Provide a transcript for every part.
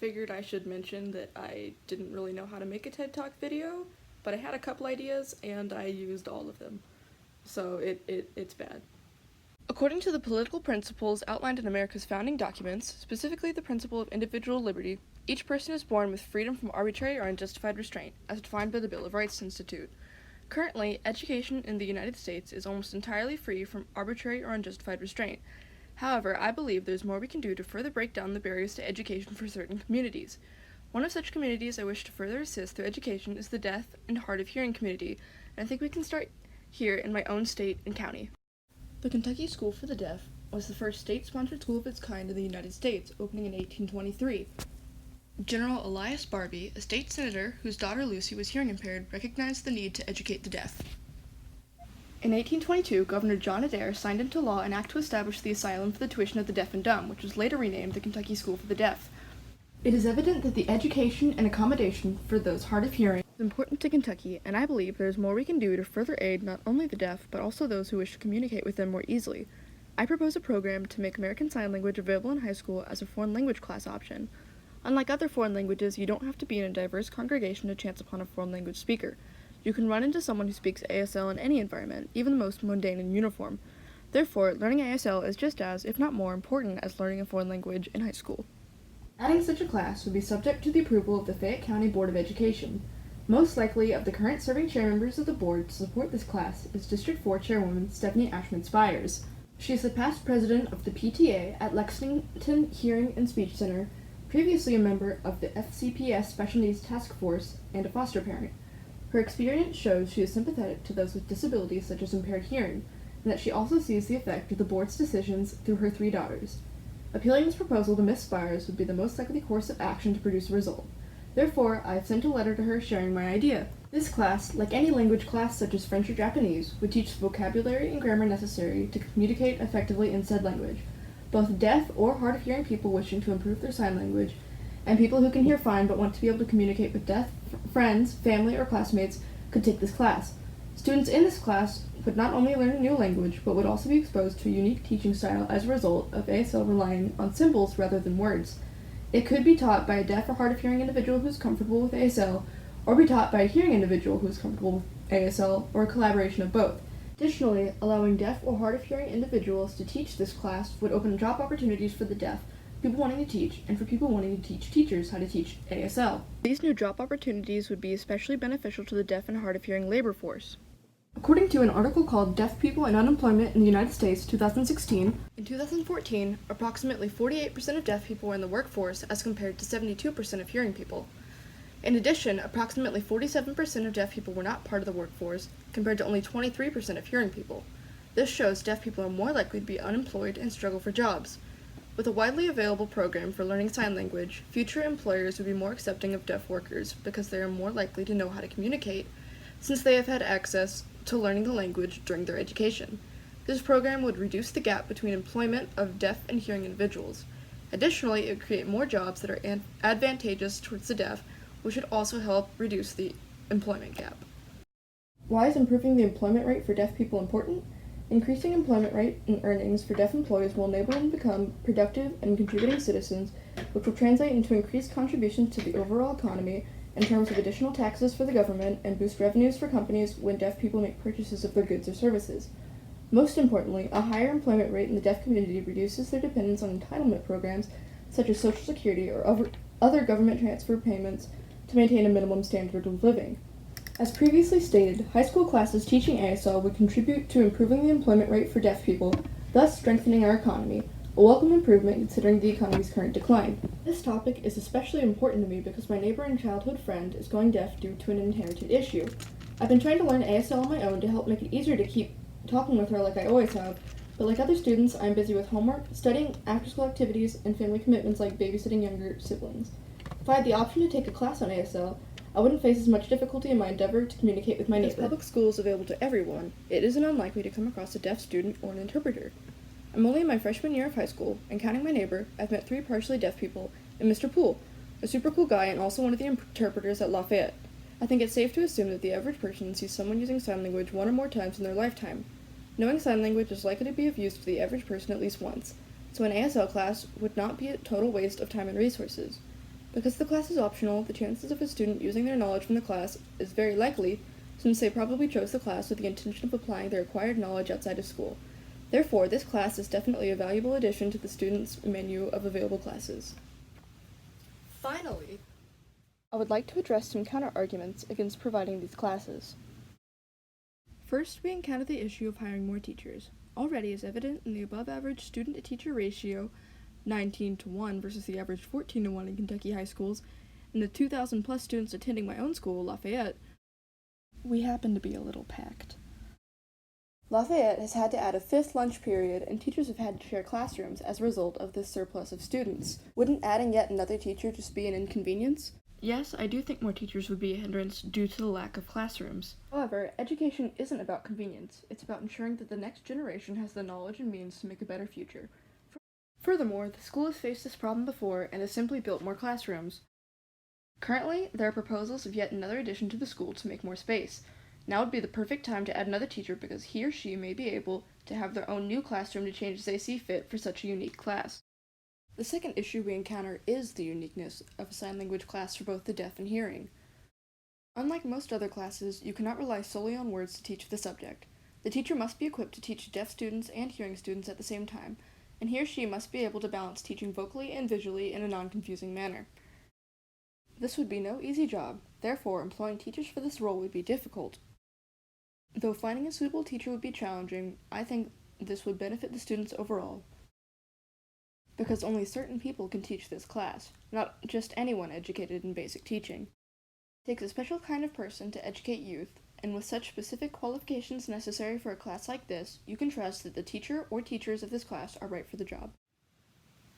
figured I should mention that I didn't really know how to make a TED Talk video, but I had a couple ideas and I used all of them. So it's bad. According to the political principles outlined in America's founding documents, specifically the principle of individual liberty, each person is born with freedom from arbitrary or unjustified restraint, as defined by the Bill of Rights Institute. Currently, education in the United States is almost entirely free from arbitrary or unjustified restraint. However, I believe there's more we can do to further break down the barriers to education for certain communities. One of such communities I wish to further assist through education is the deaf and hard of hearing community, and I think we can start here in my own state and county. The Kentucky School for the Deaf was the first state-sponsored school of its kind in the United States, opening in 1823. General Elias Barbie, a state senator whose daughter Lucy was hearing impaired, recognized the need to educate the deaf. In 1822, Governor John Adair signed into law an act to establish the Asylum for the Tuition of the Deaf and Dumb, which was later renamed the Kentucky School for the Deaf. It is evident that the education and accommodation for those hard of hearing is important to Kentucky, and I believe there is more we can do to further aid not only the deaf, but also those who wish to communicate with them more easily. I propose a program to make American Sign Language available in high school as a foreign language class option. Unlike other foreign languages, you don't have to be in a diverse congregation to chance upon a foreign language speaker. You can run into someone who speaks ASL in any environment, even the most mundane and uniform. Therefore, learning ASL is just as, if not more, important as learning a foreign language in high school. Adding such a class would be subject to the approval of the Fayette County Board of Education. Most likely of the current serving chair members of the board to support this class is District 4 Chairwoman Stephanie Ashman Spires. She is the past president of the PTA at Lexington Hearing and Speech Center, previously a member of the FCPS Special Needs Task Force, and a foster parent. Her experience shows she is sympathetic to those with disabilities such as impaired hearing, and that she also sees the effect of the board's decisions through her 3 daughters. Appealing this proposal to Miss Spires would be the most likely course of action to produce a result. Therefore, I have sent a letter to her sharing my idea. This class, like any language class such as French or Japanese, would teach the vocabulary and grammar necessary to communicate effectively in said language. Both deaf or hard of hearing people wishing to improve their sign language, and people who can hear fine but want to be able to communicate with deaf friends, family, or classmates could take this class. Students in this class would not only learn a new language, but would also be exposed to a unique teaching style as a result of ASL relying on symbols rather than words. It could be taught by a deaf or hard of hearing individual who is comfortable with ASL, or be taught by a hearing individual who is comfortable with ASL, or a collaboration of both. Additionally, allowing deaf or hard of hearing individuals to teach this class would open job opportunities for the deaf, people wanting to teach, and for people wanting to teach teachers how to teach ASL. These new job opportunities would be especially beneficial to the deaf and hard of hearing labor force. According to an article called Deaf People and Unemployment in the United States, 2016, in 2014, approximately 48% of deaf people were in the workforce as compared to 72% of hearing people. In addition, approximately 47% of deaf people were not part of the workforce, compared to only 23% of hearing people. This shows deaf people are more likely to be unemployed and struggle for jobs. With a widely available program for learning sign language, future employers would be more accepting of deaf workers because they are more likely to know how to communicate, since they have had access to learning the language during their education. This program would reduce the gap between employment of deaf and hearing individuals. Additionally, it would create more jobs that are advantageous towards the deaf, which would also help reduce the employment gap. Why is improving the employment rate for deaf people important? Increasing employment rate and earnings for deaf employees will enable them to become productive and contributing citizens, which will translate into increased contributions to the overall economy in terms of additional taxes for the government and boost revenues for companies when deaf people make purchases of their goods or services. Most importantly, a higher employment rate in the deaf community reduces their dependence on entitlement programs such as Social Security or other government transfer payments to maintain a minimum standard of living. As previously stated, high school classes teaching ASL would contribute to improving the employment rate for deaf people, thus strengthening our economy, a welcome improvement considering the economy's current decline. This topic is especially important to me because my neighbor and childhood friend is going deaf due to an inherited issue. I've been trying to learn ASL on my own to help make it easier to keep talking with her like I always have, but like other students, I'm busy with homework, studying, after-school activities, and family commitments like babysitting younger siblings. If I had the option to take a class on ASL, I wouldn't face as much difficulty in my endeavor to communicate with my neighbor. As public school is available to everyone, it isn't unlikely to come across a deaf student or an interpreter. I'm only in my freshman year of high school, and counting my neighbor, I've met 3 partially deaf people, and Mr. Poole, a super cool guy and also one of the interpreters at Lafayette. I think it's safe to assume that the average person sees someone using sign language 1 or more times in their lifetime. Knowing sign language is likely to be of use to the average person at least once, so an ASL class would not be a total waste of time and resources. Because the class is optional, the chances of a student using their knowledge from the class is very likely, since they probably chose the class with the intention of applying their acquired knowledge outside of school. Therefore, this class is definitely a valuable addition to the student's menu of available classes. Finally, I would like to address some counter-arguments against providing these classes. First, we encounter the issue of hiring more teachers. Already, as evident in the above-average student-to-teacher ratio, 19:1 versus the average 14:1 in Kentucky high schools, and the 2,000 plus students attending my own school, Lafayette, we happen to be a little packed. Lafayette has had to add a 5th lunch period, and teachers have had to share classrooms as a result of this surplus of students. Wouldn't adding yet another teacher just be an inconvenience? Yes, I do think more teachers would be a hindrance due to the lack of classrooms. However, education isn't about convenience. It's about ensuring that the next generation has the knowledge and means to make a better future. Furthermore, the school has faced this problem before and has simply built more classrooms. Currently, there are proposals of yet another addition to the school to make more space. Now would be the perfect time to add another teacher because he or she may be able to have their own new classroom to change as they see fit for such a unique class. The second issue we encounter is the uniqueness of a sign language class for both the deaf and hearing. Unlike most other classes, you cannot rely solely on words to teach the subject. The teacher must be equipped to teach deaf students and hearing students at the same time, and he or she must be able to balance teaching vocally and visually in a non-confusing manner. This would be no easy job, therefore employing teachers for this role would be difficult. Though finding a suitable teacher would be challenging, I think this would benefit the students overall, because only certain people can teach this class, not just anyone educated in basic teaching. It takes a special kind of person to educate youth, and with such specific qualifications necessary for a class like this, you can trust that the teacher or teachers of this class are right for the job.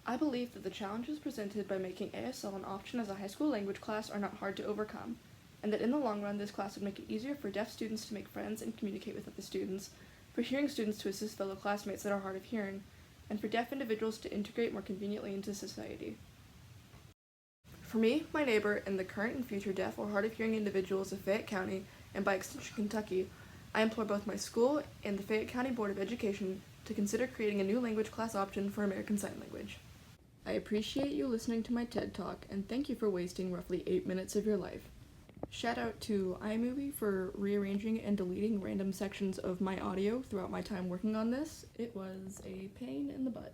I believe that the challenges presented by making ASL an option as a high school language class are not hard to overcome, and that in the long run this class would make it easier for deaf students to make friends and communicate with other students, for hearing students to assist fellow classmates that are hard of hearing, and for deaf individuals to integrate more conveniently into society. For me, my neighbor, and the current and future deaf or hard of hearing individuals of Fayette County, and by extension Kentucky, I implore both my school and the Fayette County Board of Education to consider creating a new language class option for American Sign Language. I appreciate you listening to my TED Talk, and thank you for wasting roughly 8 minutes of your life. Shout out to iMovie for rearranging and deleting random sections of my audio throughout my time working on this. It was a pain in the butt.